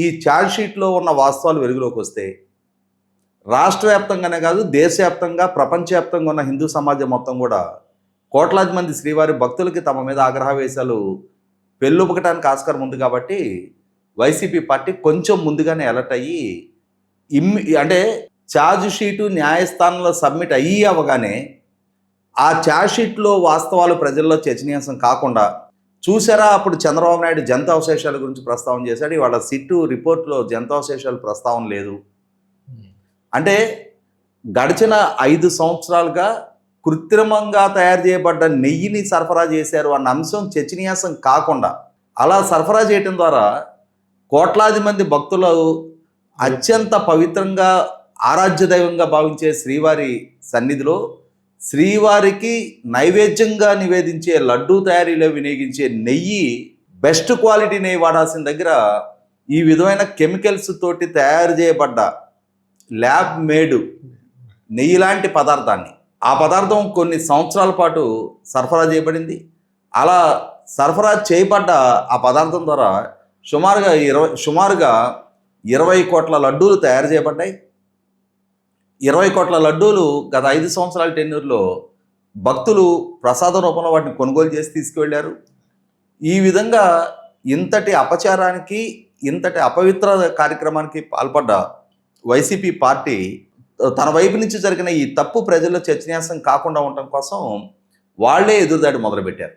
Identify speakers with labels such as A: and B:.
A: ఈ ఛార్జ్షీట్లో ఉన్న వాస్తవాలు వెలుగులోకి వస్తే రాష్ట్ర వ్యాప్తంగానే కాదు, దేశవ్యాప్తంగా, ప్రపంచవ్యాప్తంగా ఉన్న హిందూ సమాజం మొత్తం కూడా కోట్లాది మంది శ్రీవారి భక్తులకి తమ మీద ఆగ్రహవేశాలు పెళ్ళుబకటానికి ఆస్కారం ఉంది. కాబట్టి వైసీపీ పార్టీ కొంచెం ముందుగానే అలర్ట్ అయ్యి అంటే ఛార్జ్ షీటు న్యాయస్థానంలో సబ్మిట్ అయ్యి అవగానే ఆ ఛార్జ్ షీట్లో వాస్తవాలు ప్రజల్లో చర్చనీయాంశం కాకుండా, చూసారా అప్పుడు చంద్రబాబు నాయుడు జంతు అవశేషాల గురించి ప్రస్తావన చేశాడు, ఇవాళ సిట్టు రిపోర్ట్లో జంతు అవశేషాలు ప్రస్తావన లేదు. అంటే గడిచిన 5 సంవత్సరాలుగా కృత్రిమంగా తయారు చేయబడ్డ నెయ్యిని సరఫరా చేశారు అన్న అంశం చర్చనీయాంశం కాకుండా, అలా సరఫరా చేయటం ద్వారా కోట్లాది మంది భక్తులు అత్యంత పవిత్రంగా ఆరాధ్య దైవంగా భావించే శ్రీవారి సన్నిధిలో శ్రీవారికి నైవేద్యంగా నివేదించే లడ్డూ తయారీలో వినియోగించే నెయ్యి బెస్ట్ క్వాలిటీ నెయ్యి వాడాల్సిన దగ్గర ఈ విధమైన కెమికల్స్ తోటి తయారు చేయబడ్డ ల్యాబ్ మేడ్ నెయ్యి లాంటి పదార్థాన్ని, ఆ పదార్థం కొన్ని సంవత్సరాల పాటు సరఫరా చేయబడింది. అలా సరఫరా చేయబడ్డ ఆ పదార్థం ద్వారా సుమారుగా 20 కోట్ల లడ్డూలు తయారు చేయబడ్డాయి. 20 కోట్ల లడ్డూలు గత 5 సంవత్సరాల టెన్యూర్లో భక్తులు ప్రసాద రూపంలో వాటిని కొనుగోలు చేసి తీసుకువెళ్ళారు. ఈ విధంగా ఇంతటి అపచారానికి, ఇంతటి అపవిత్ర కార్యక్రమానికి పాల్పడ్డ వైసీపీ పార్టీ తన వైపు నుంచి జరిగిన ఈ తప్పు ప్రజల్లో చర్చనీయాంశం కాకుండా ఉండటం కోసం వాళ్లే ఎదురుదాడి మొదలుపెట్టారు.